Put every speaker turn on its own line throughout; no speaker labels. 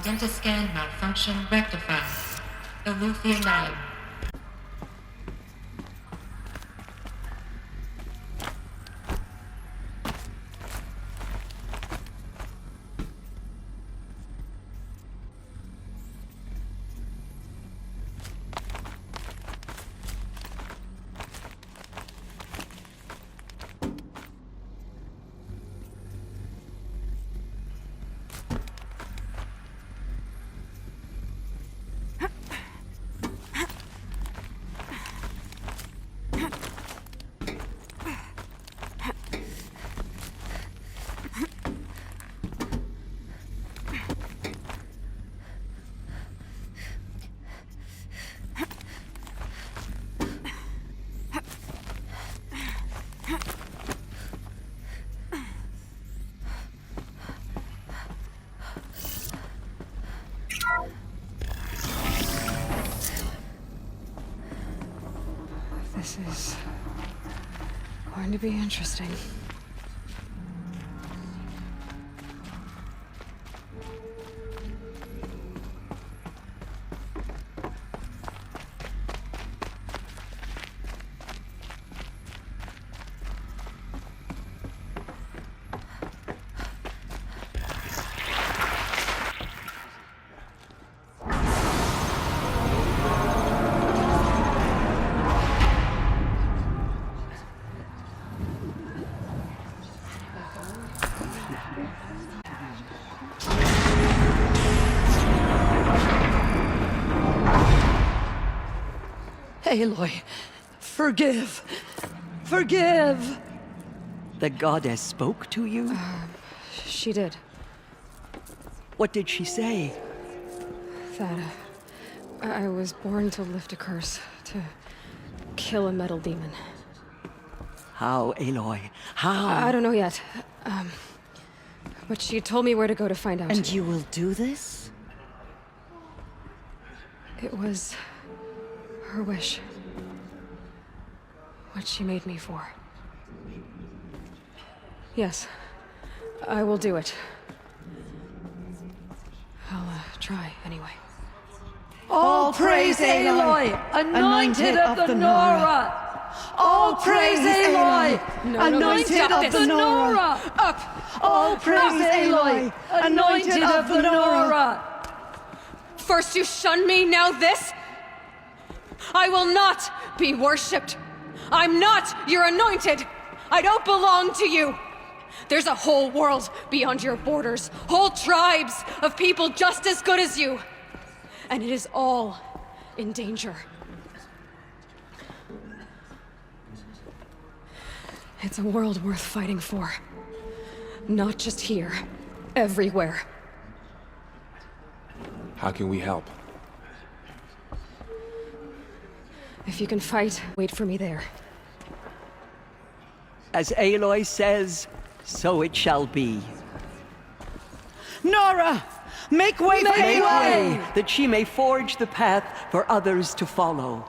Identiscan malfunction rectified. Elufia 9.
This is going to be interesting.
Aloy, forgive! Forgive! The goddess spoke to you?
She did.
What did she say?
That I was born to lift a curse, to kill a metal demon.
How, Aloy? How?
I don't know yet. But she told me where to go to find out.
And you will do this?
It was her wish. What she made me for. Yes, I will do it. I'll try anyway.
All praise Aloy, anointed of the Nora! All praise Aloy, anointed of the Nora!
Up!
All praise Aloy, anointed of the Nora!
First you shun me, now this? I will not be worshipped. I'm not your anointed. I don't belong to you. There's a whole world beyond your borders, whole tribes of people just as good as you. And it is all in danger. It's a world worth fighting for. Not just here, everywhere.
How can we help?
If you can fight, wait for me there.
As Aloy says, so it shall be. Nora! Make way for Aloy! That she may forge the path for others to follow.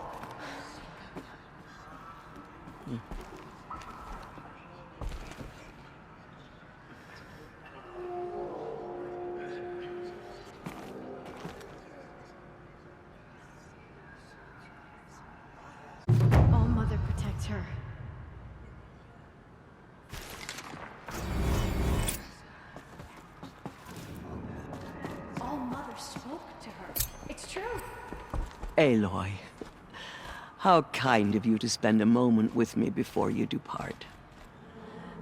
All Mother protects her. All Mother spoke to her. It's true.
Aloy, how kind of you to spend a moment with me before you depart.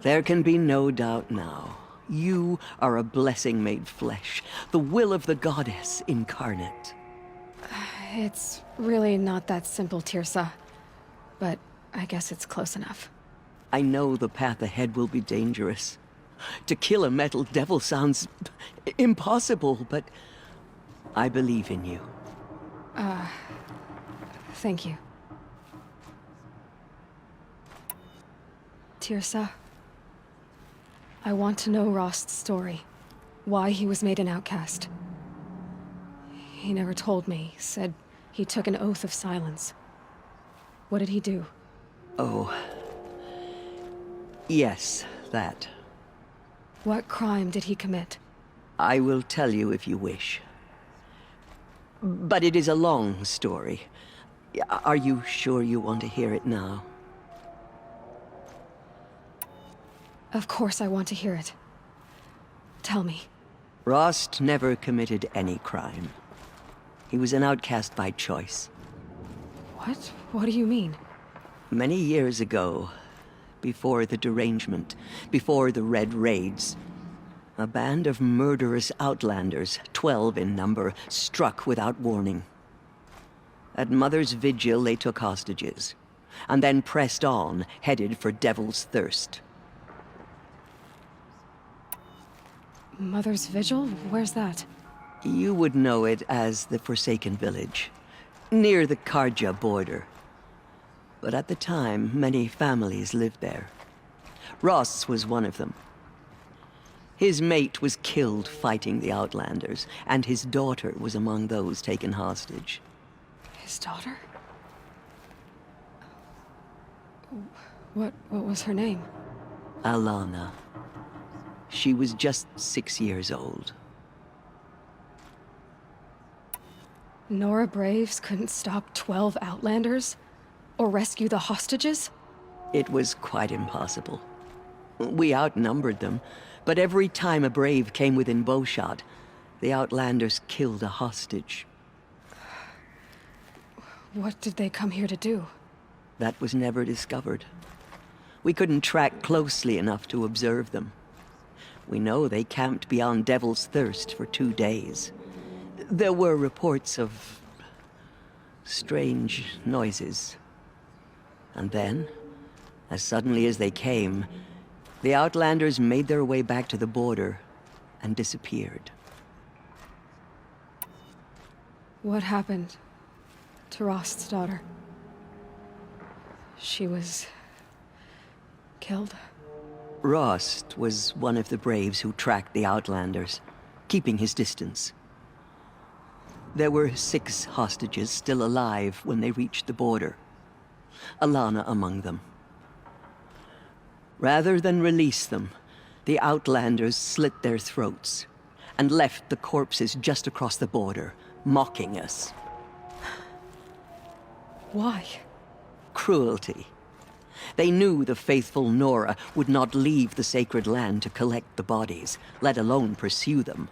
There can be no doubt now. You are a blessing made flesh, the will of the goddess incarnate.
It's really not that simple, Tirsa. But I guess it's close enough.
I know the path ahead will be dangerous. To kill a metal devil sounds impossible, but I believe in you.
Thank you. Tirsa, I want to know Rost's story. Why he was made an outcast. He never told me, said he took an oath of silence. What did he do?
Oh. Yes, that.
What crime did he commit?
I will tell you if you wish. But it is a long story. Are you sure you want to hear it now?
Of course I want to hear it. Tell me.
Rost never committed any crime. He was an outcast by choice.
What? What do you mean?
Many years ago, before the derangement, before the Red Raids, a band of murderous outlanders, 12 in number, struck without warning. At Mother's Vigil, they took hostages, and then pressed on, headed for Devil's Thirst.
Mother's Vigil? Where's that?
You would know it as the Forsaken Village, near the Karja border. But at the time, many families lived there. Ross was one of them. His mate was killed fighting the Outlanders, and his daughter was among those taken hostage.
His daughter? What was her name?
Alana. She was just 6 years old.
Nora Braves couldn't stop 12 Outlanders? Or rescue the hostages?
It was quite impossible. We outnumbered them, but every time a Brave came within bowshot, the Outlanders killed a hostage.
What did they come here to do?
That was never discovered. We couldn't track closely enough to observe them. We know they camped beyond Devil's Thirst for 2 days. There were reports of strange noises. And then, as suddenly as they came, the Outlanders made their way back to the border and disappeared.
What happened to Rost's daughter? She was killed?
Rost was one of the Braves who tracked the Outlanders, keeping his distance. There were 6 hostages still alive when they reached the border. Alana among them. Rather than release them, the Outlanders slit their throats and left the corpses just across the border, mocking us.
Why?
Cruelty. They knew the faithful Nora would not leave the sacred land to collect the bodies, let alone pursue them.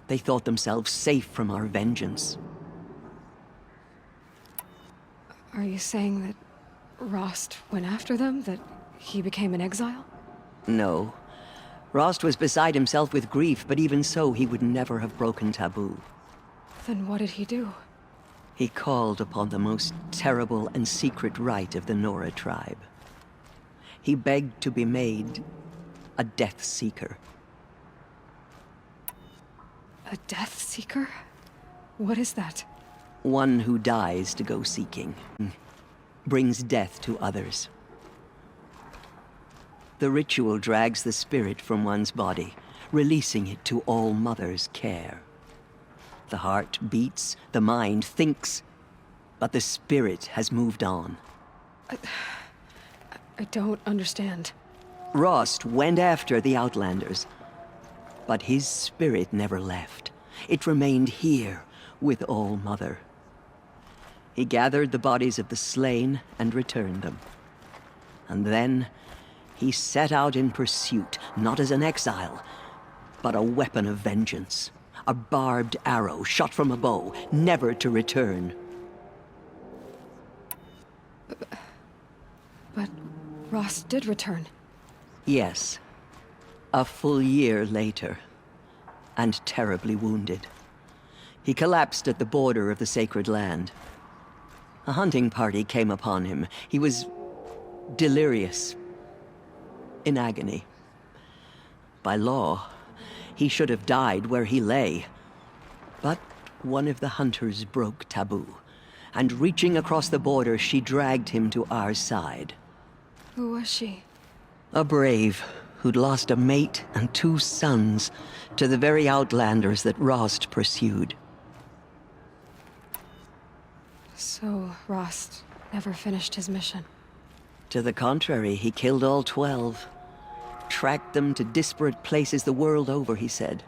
They thought themselves safe from our vengeance.
Are you saying that Rost went after them? That he became an exile?
No. Rost was beside himself with grief, but even so, he would never have broken taboo.
Then what did he do?
He called upon the most terrible and secret rite of the Nora tribe. He begged to be made a Death Seeker.
A Death Seeker? What is that?
One who dies to go seeking, brings death to others. The ritual drags the spirit from one's body, releasing it to All Mother's care. The heart beats, the mind thinks, but the spirit has moved on.
I don't understand.
Rost went after the Outlanders, but his spirit never left. It remained here with All Mother. He gathered the bodies of the slain and returned them. And then he set out in pursuit, not as an exile, but a weapon of vengeance. A barbed arrow shot from a bow, never to return.
But Rost did return.
Yes. A full year later. And terribly wounded. He collapsed at the border of the sacred land. A hunting party came upon him. He was delirious. In agony. By law, he should have died where he lay. But one of the hunters broke taboo, and reaching across the border, she dragged him to our side.
Who was she?
A brave who'd lost a mate and 2 sons to the very Outlanders that Rost pursued.
So Rost never finished his mission.
To the contrary, he killed all 12. Tracked them to disparate places the world over, he said.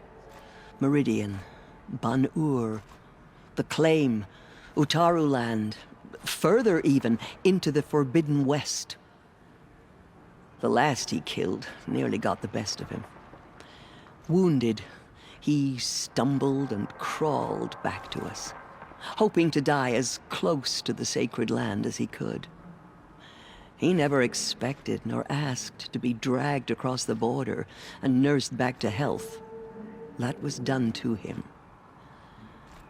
Meridian, Ban-Ur, the claim, Utaru land, further even, into the Forbidden West. The last he killed nearly got the best of him. Wounded, he stumbled and crawled back to us, hoping to die as close to the sacred land as he could. He never expected nor asked to be dragged across the border and nursed back to health. That was done to him,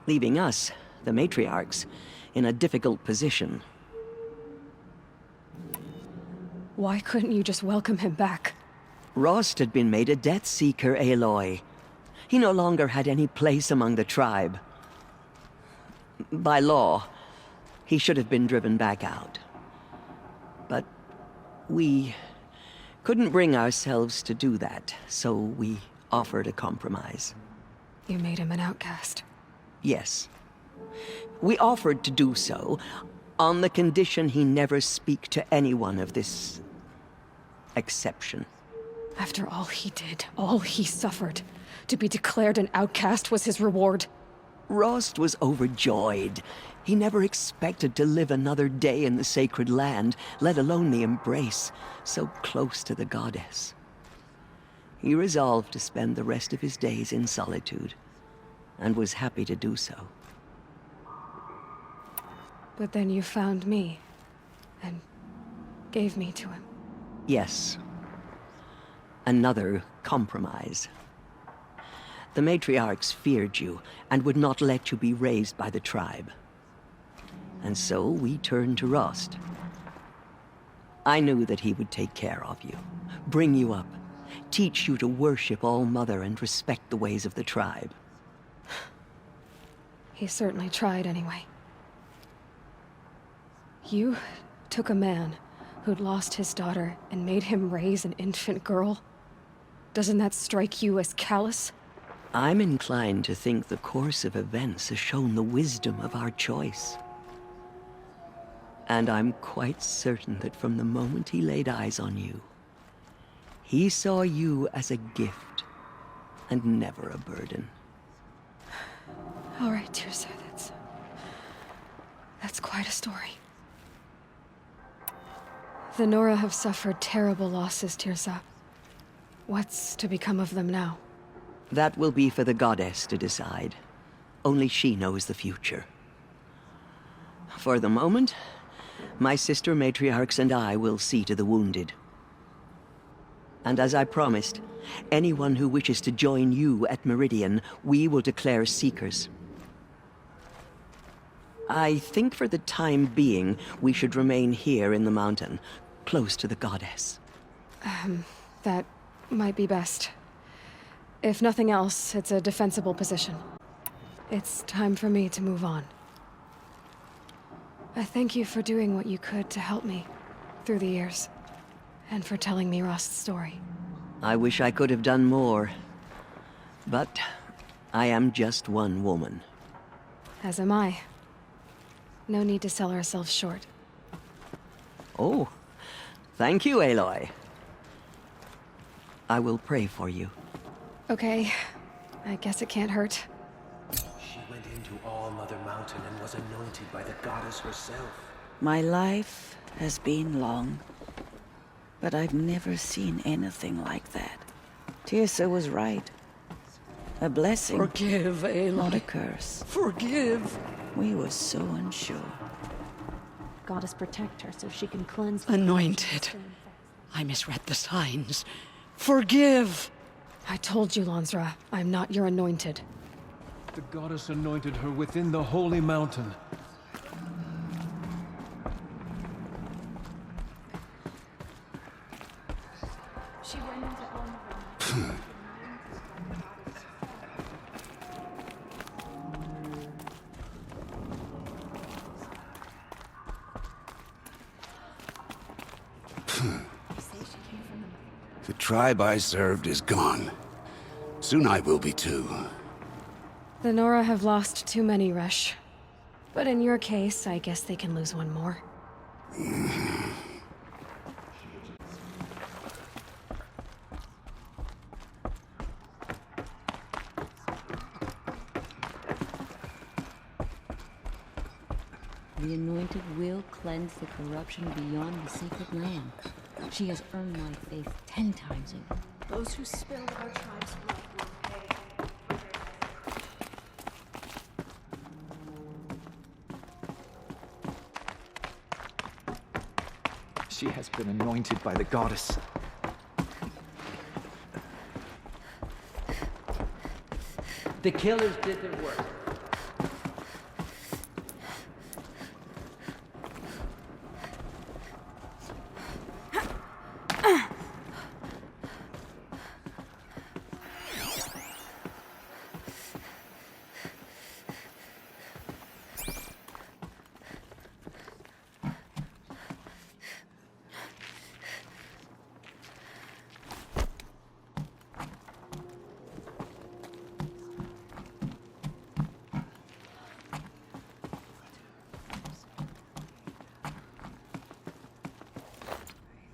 leaving us, the matriarchs, in a difficult position.
Why couldn't you just welcome him back?
Rost had been made a Death Seeker, Aloy. He no longer had any place among the tribe. By law, he should have been driven back out. But we couldn't bring ourselves to do that, so we offered a compromise.
You made him an outcast.
Yes. We offered to do so on the condition he never speak to anyone of this exception.
After all he did, all he suffered, to be declared an outcast was his reward.
Rost was overjoyed. He never expected to live another day in the sacred land, let alone the embrace, so close to the goddess. He resolved to spend the rest of his days in solitude, and was happy to do so.
But then you found me, and gave me to him.
Yes. Another compromise. The matriarchs feared you, and would not let you be raised by the tribe. And so we turned to Rost. I knew that he would take care of you, bring you up, teach you to worship All-Mother and respect the ways of the tribe.
He certainly tried anyway. You took a man who'd lost his daughter and made him raise an infant girl? Doesn't that strike you as callous?
I'm inclined to think the course of events has shown the wisdom of our choice. And I'm quite certain that from the moment he laid eyes on you, he saw you as a gift and never a burden.
All right, Tirsa, that's quite a story. The Nora have suffered terrible losses, Tirsa. What's to become of them now?
That will be for the goddess to decide. Only she knows the future. For the moment, my sister matriarchs and I will see to the wounded. And as I promised, anyone who wishes to join you at Meridian, we will declare seekers. I think for the time being, we should remain here in the mountain, close to the goddess.
That might be best. If nothing else, it's a defensible position. It's time for me to move on. I thank you for doing what you could to help me through the years, and for telling me Rost's story.
I wish I could have done more, but I am just one woman.
As am I. No need to sell ourselves short.
Oh, thank you, Aloy. I will pray for you.
Okay, I guess it can't hurt.
She went into All-Mother Mountain and was anointed by the goddess herself.
My life has been long, but I've never seen anything like that. Tirsa was right. A blessing,
Forgive,
not a
Aloy.
curse.
Forgive.
We were so unsure.
Goddess protect her so she can cleanse.
Anointed. I misread the signs. Forgive.
I told you, Lansra, I'm not your anointed.
The goddess anointed her within the holy mountain.
She went into All-Mother.
The tribe I served is gone. Soon I will be too.
The Nora have lost too many, Resh. But in your case, I guess they can lose one more.
anointed will cleanse the corruption beyond the sacred land. She has earned my faith 10 times over.
Those who spilled our tribe's blood will pay for their
She has been anointed by the goddess.
The killers did their work.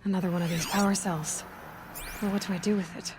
Another one of these power cells. Well, what do I do with it?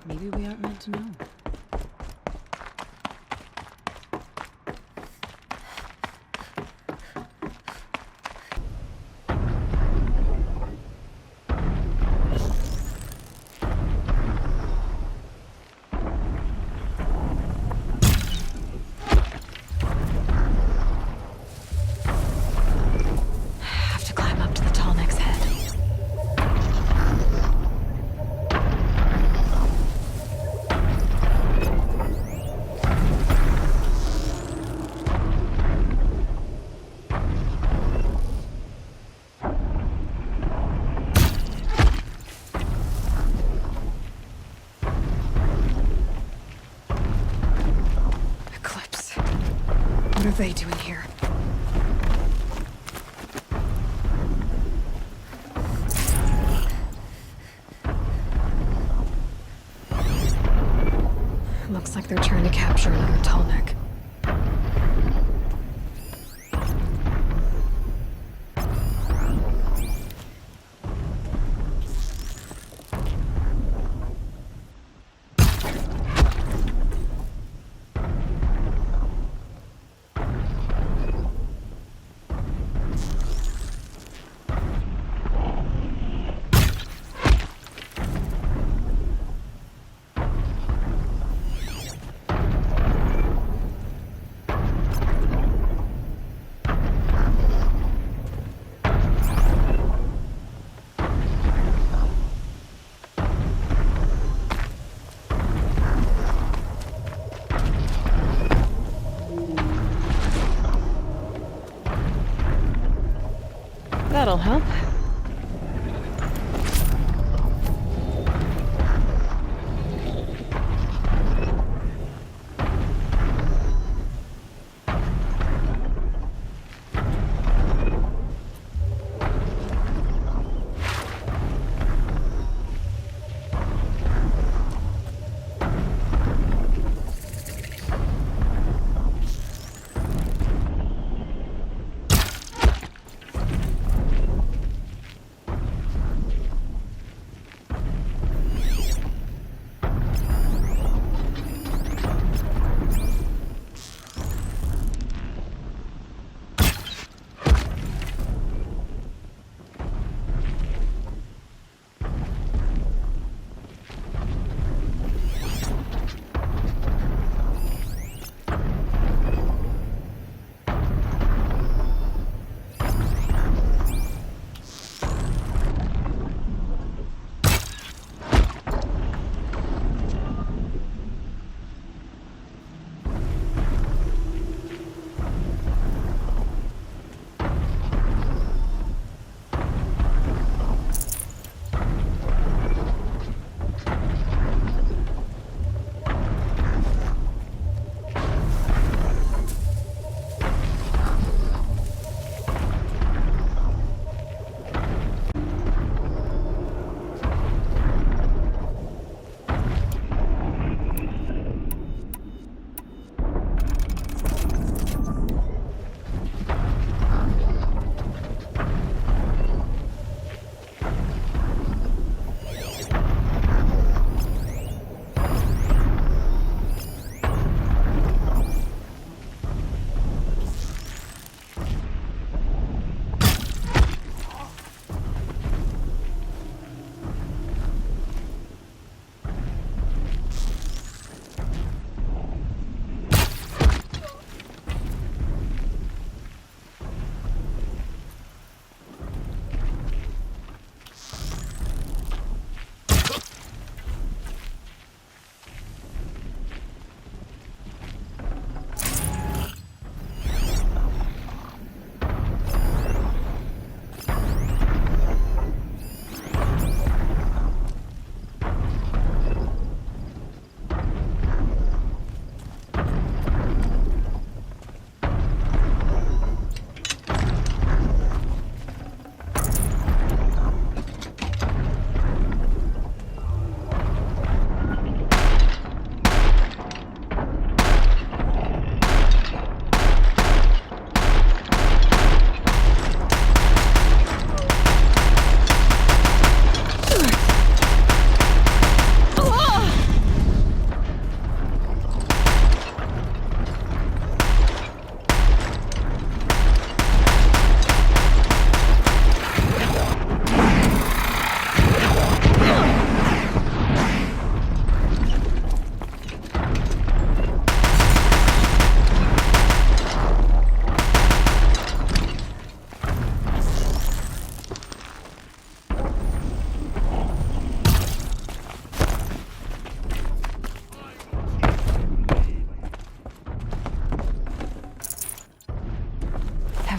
Maybe we aren't meant to know.
Have to climb up to the tall neck's head. What are they doing here? Looks like they're trying to capture another tall neck. That'll help.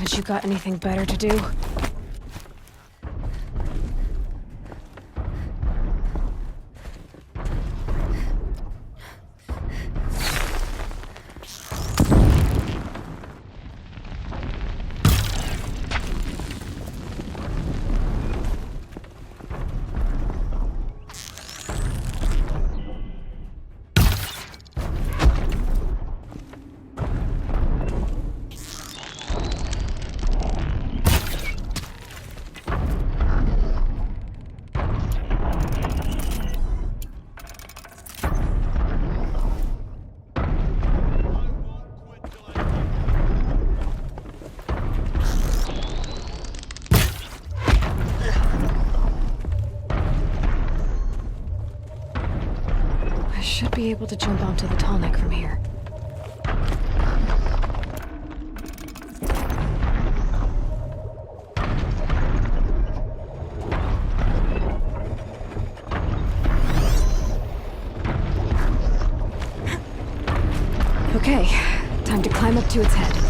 Because you got anything better to do? Should be able to jump onto the tonic from here. Okay, time to climb up to its head.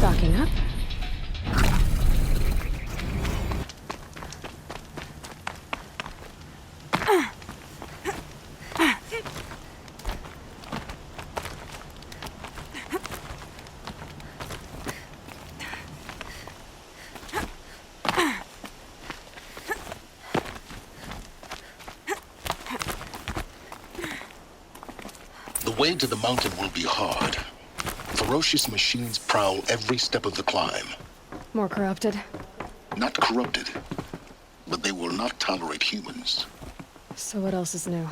Stocking up.
The way to the mountain will be hard. Ferocious machines prowl every step of the climb.
More corrupted?
Not corrupted, but they will not tolerate humans.
So what else is new?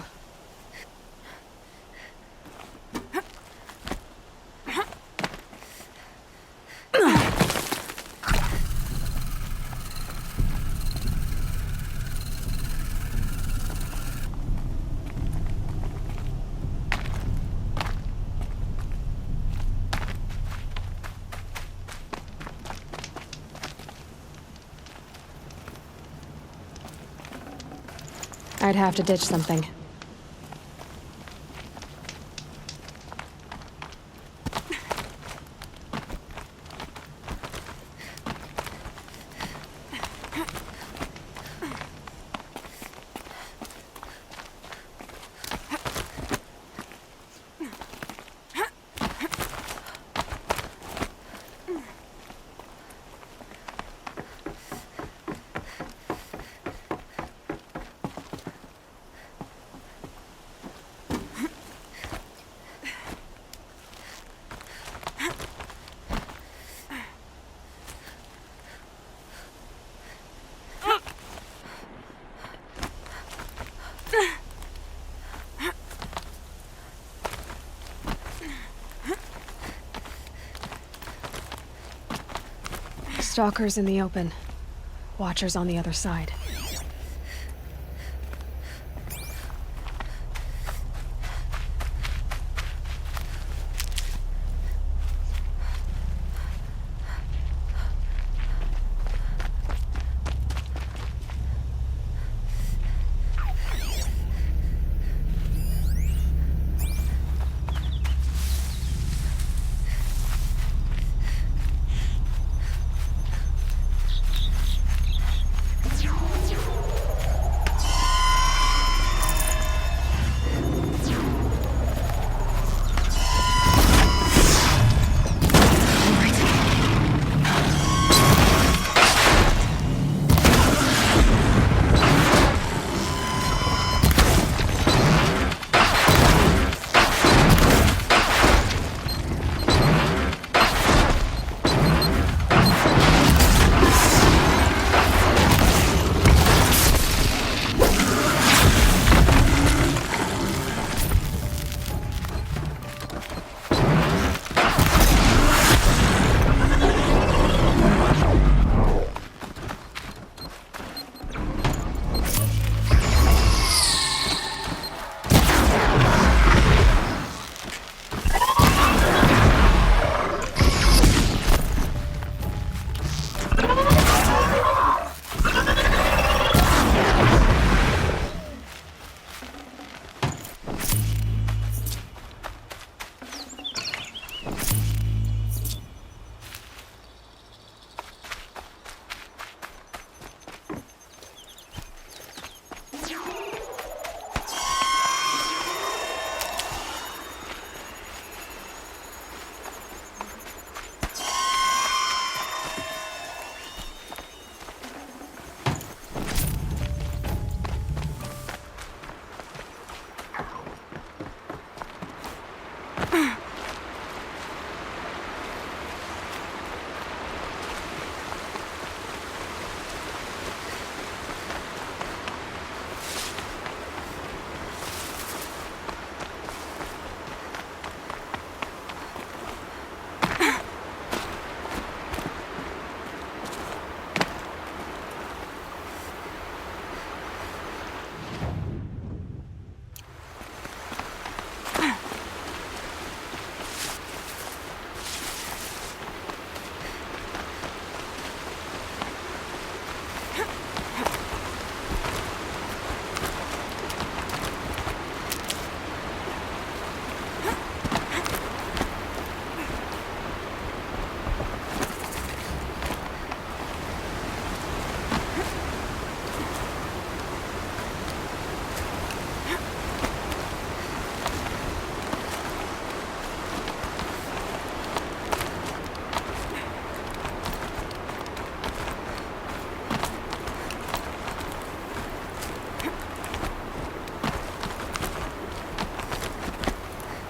I'd have to ditch something. Stalkers in the open. Watchers on the other side.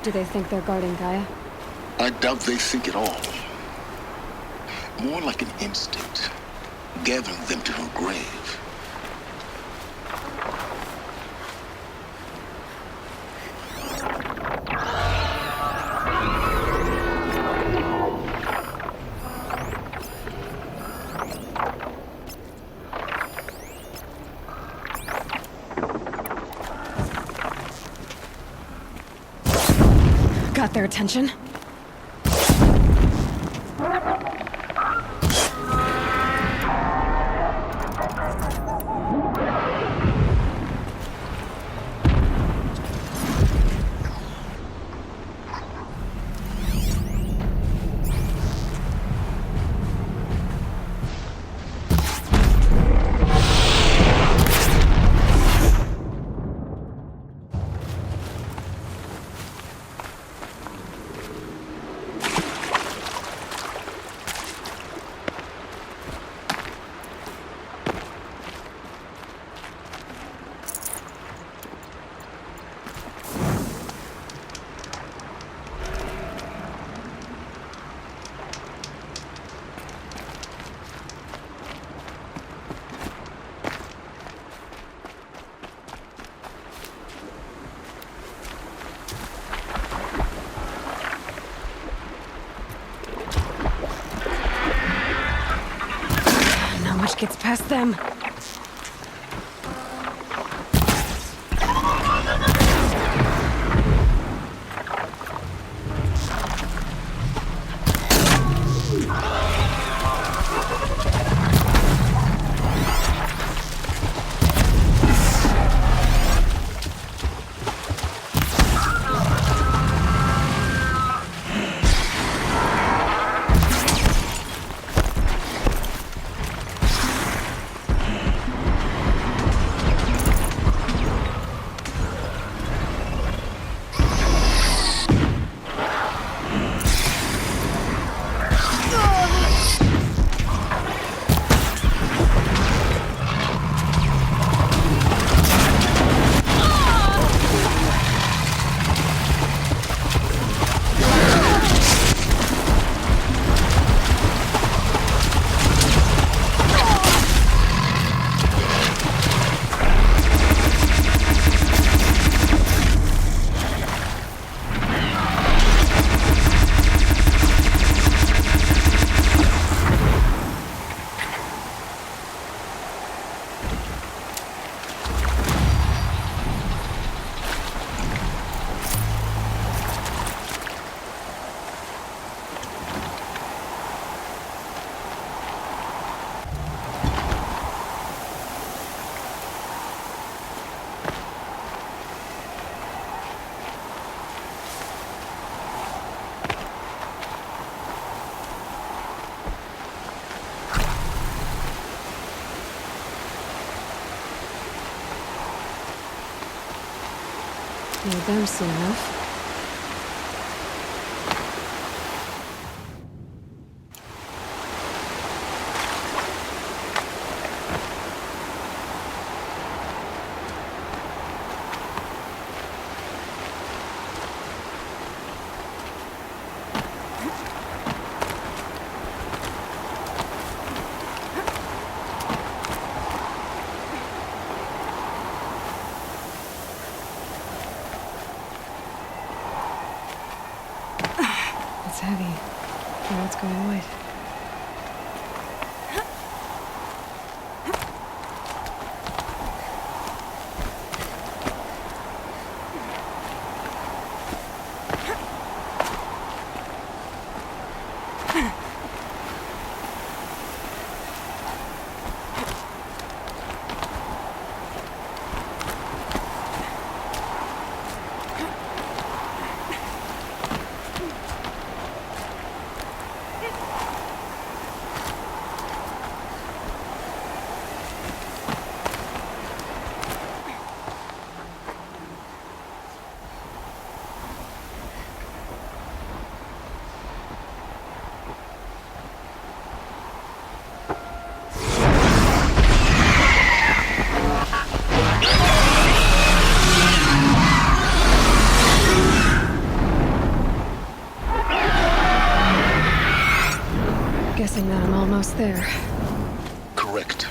Do they think they're guarding Gaia?
I doubt they think at all. More like an instinct, gathering them to her grave.
Got their attention? Gets past them. Need them soon enough. It's heavy. Now it's going white. almost there.
Correct.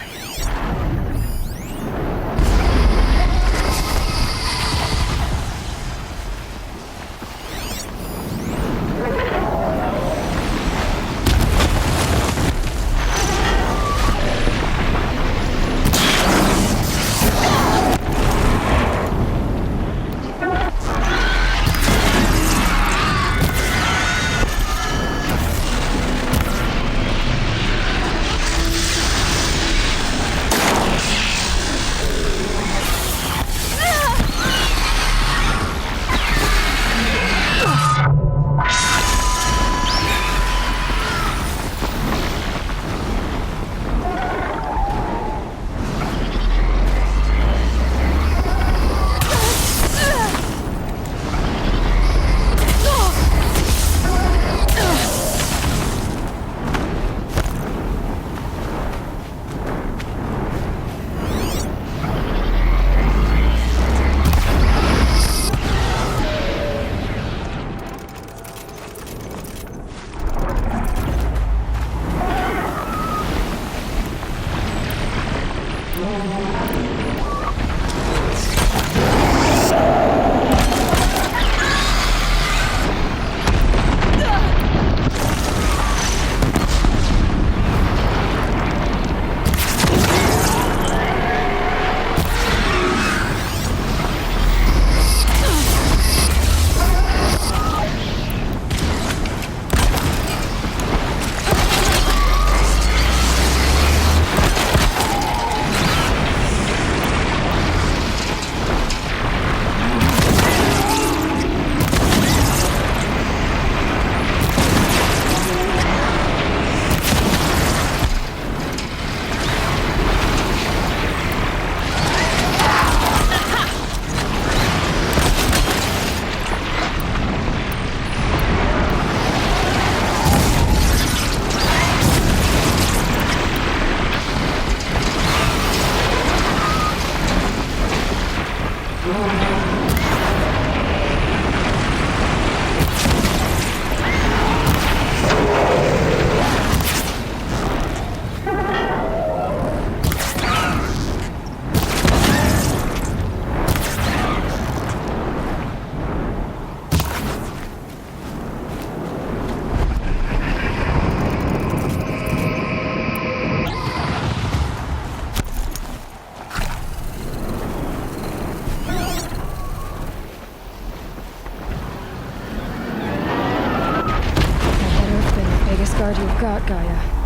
Guard you've got, Gaia.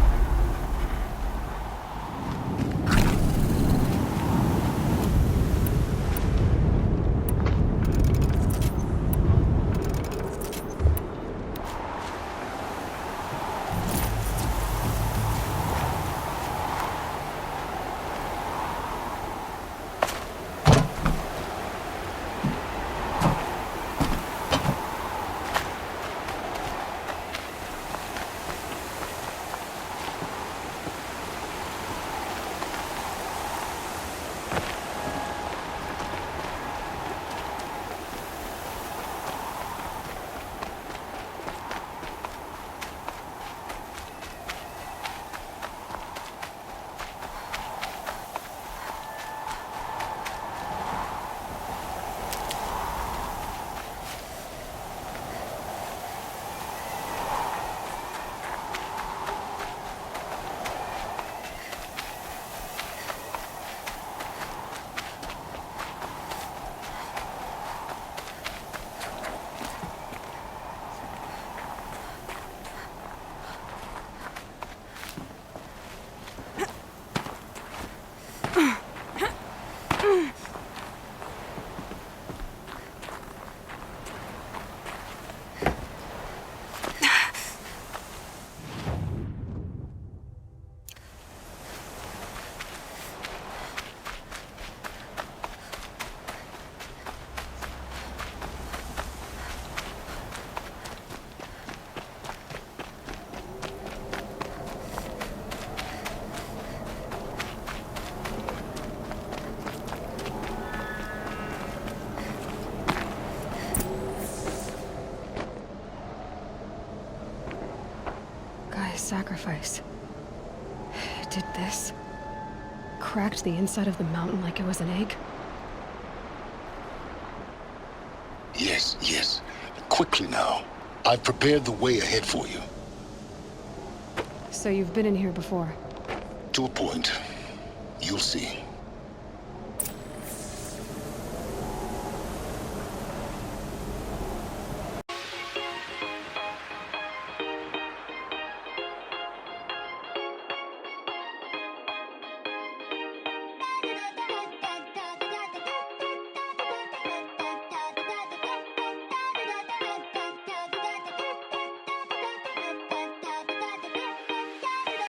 Gaia's sacrifice. did this? Cracked the inside of the mountain like it was an egg?
Yes, yes. Quickly now. I've prepared the way ahead for you.
So you've been in here before?
To a point. You'll see.